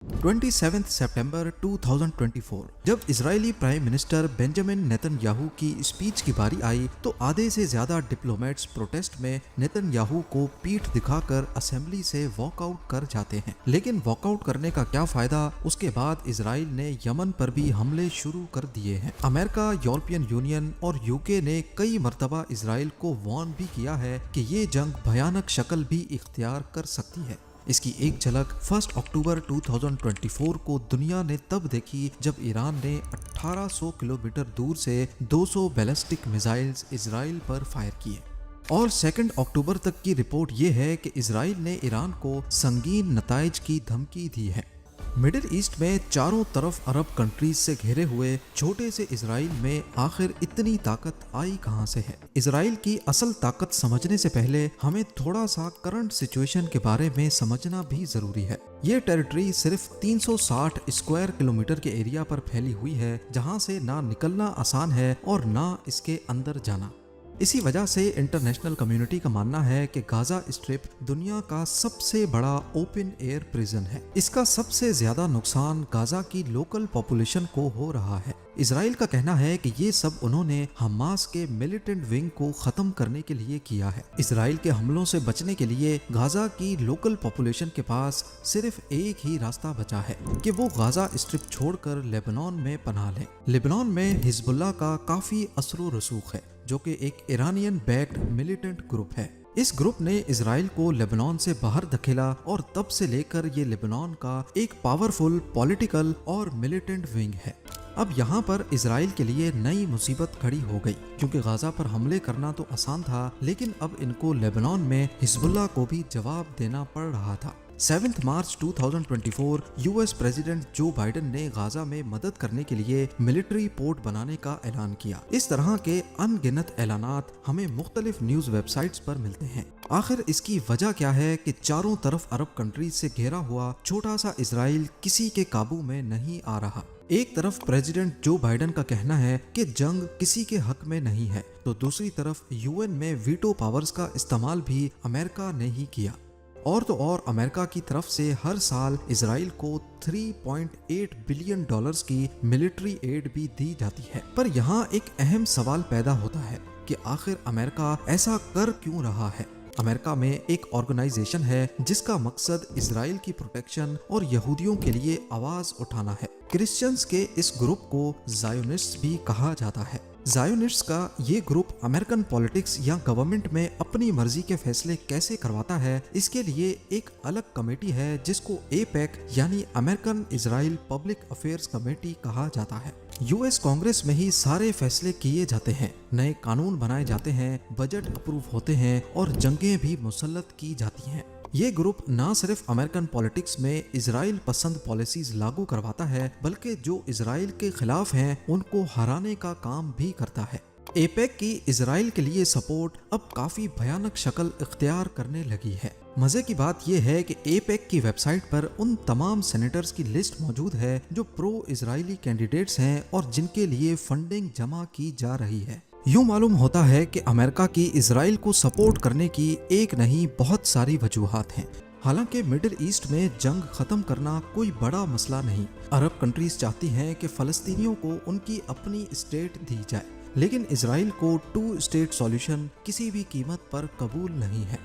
27 सितंबर 2024 जब Israeli prime minister Benjamin Netanyahu की speech की बारी आई तो आधे से ज्यादा डिप्लोमेट्स प्रोटेस्ट में नेतन्याहू को पीठ दिखाकर असेंबली से वॉकआउट कर जाते हैं। लेकिन वॉकआउट करने का क्या फायदा, उसके बाद इजराइल ने यमन पर भी हमले शुरू कर दिए हैं। अमेरिका, यूरोपियन यूनियन और यूके ने कई मर्तबा इजराइल को वार्न भी किया है कि ये जंग भयानक शक्ल भी इख्तियार कर सकती है। इसकी एक झलक 1 अक्टूबर 2024 को दुनिया ने तब देखी जब ईरान ने 1800 किलोमीटर दूर से 200 बैलिस्टिक मिसाइल्स इजराइल पर फायर किए। और 2 अक्टूबर तक की रिपोर्ट ये है कि इजराइल ने ईरान को संगीन नताइज की धमकी दी है। मिडिल ईस्ट में चारों तरफ अरब कंट्रीज से घिरे हुए छोटे से इजराइल में आखिर इतनी ताकत आई कहां से है? इजराइल की असल ताकत समझने से पहले हमें थोड़ा सा करंट सिचुएशन के बारे में समझना भी जरूरी है। ये टेरिटरी सिर्फ 360 स्क्वायर किलोमीटर के एरिया पर फैली हुई है, जहां से ना निकलना आसान है और ना इसके अंदर जाना। इसी वजह से इंटरनेशनल कम्युनिटी का मानना है कि गाजा स्ट्रिप दुनिया का सबसे बड़ा ओपन एयर प्रिजन है। इसका सबसे ज्यादा नुकसान गाजा की लोकल पॉपुलेशन को हो रहा है। इजराइल का कहना है कि ये सब उन्होंने हमास के मिलिटेंट विंग को खत्म करने के लिए किया है। इजराइल के हमलों से बचने के लिए गाजा की लोकल पॉपुलेशन के पास सिर्फ एक ही रास्ता बचा है कि वो गाजा स्ट्रिप छोड़कर लेबनान में पनाह लें। लेबनान में हिजबुल्लाह का काफी असर रसूख है, जो कि एक ईरानियन बैक्ड मिलिटेंट ग्रुप है। इस ग्रुप ने इजराइल को लेबनान से बाहर धकेला और तब से लेकर ये लेबनान का एक पावरफुल पॉलिटिकल और मिलिटेंट विंग है। अब यहाँ पर इजराइल के लिए नई मुसीबत खड़ी हो गई, क्योंकि गाजा पर हमले करना तो आसान था, लेकिन अब इनको लेबनान में हिजबुल्लाह को भी जवाब देना पड़ रहा था। 7 मार्च 2024 यूएस प्रेसिडेंट जो बाइडेन ने गाजा में मदद करने के लिए मिलिट्री पोर्ट बनाने का ऐलान किया। इस तरह के अनगिनत ऐलानात हमें मुख्तलिफ न्यूज वेबसाइट्स पर मिलते हैं। आखिर इसकी वजह क्या है कि चारों तरफ अरब कंट्रीज से घिरा हुआ छोटा सा इजराइल किसी के काबू में नहीं आ रहा। एक तरफ प्रेसिडेंट जो बाइडेन का कहना है कि जंग किसी के हक में नहीं है, तो दूसरी तरफ यूएन में वीटो पावर्स का इस्तेमाल भी अमेरिका ने ही किया। और तो और अमेरिका की तरफ से हर साल इजराइल को 3.8 बिलियन डॉलर्स की मिलिट्री एड भी दी जाती है। पर यहाँ एक अहम सवाल पैदा होता है कि आखिर अमेरिका ऐसा कर क्यों रहा है? अमेरिका में एक ऑर्गेनाइजेशन है जिसका मकसद इजराइल की प्रोटेक्शन और यहूदियों के लिए आवाज उठाना है। क्रिश्चियंस के इस ग्रुप को ज़ायोनिस्ट्स भी कहा जाता है। ज़ायोनिस्ट्स का ये ग्रुप अमेरिकन पॉलिटिक्स या गवर्नमेंट में अपनी मर्जी के फैसले कैसे करवाता है, इसके लिए एक अलग कमेटी है जिसको एपेक यानी American Israel public affairs committee कहा जाता है। यूएस कांग्रेस में ही सारे फैसले किए जाते हैं, नए कानून बनाए जाते हैं, बजट अप्रूव होते हैं और जंगें भी मुसल्लत की जाती हैं। ये ग्रुप ना सिर्फ अमेरिकन पॉलिटिक्स में इजराइल पसंद पॉलिसीज लागू करवाता है, बल्कि जो इजराइल के खिलाफ हैं उनको हराने का काम भी करता है। एपेक की इजराइल के लिए सपोर्ट अब काफी भयानक शक्ल इख्तियार करने लगी है। मजे की बात यह है कि एपेक की वेबसाइट पर उन तमाम सेनेटर्स की लिस्ट मौजूद है जो प्रो इजरायली कैंडिडेट्स हैं और जिनके लिए फंडिंग जमा की जा रही है। यूं मालूम होता है कि अमेरिका की इजराइल को सपोर्ट करने की एक नहीं बहुत सारी वजूहात हैं। हालांकि मिडिल ईस्ट में जंग खत्म करना कोई बड़ा मसला नहीं। अरब कंट्रीज चाहती हैं कि फलस्तीनियों को उनकी अपनी स्टेट दी जाए, लेकिन इजराइल को 2 स्टेट सॉल्यूशन किसी भी कीमत पर कबूल नहीं है।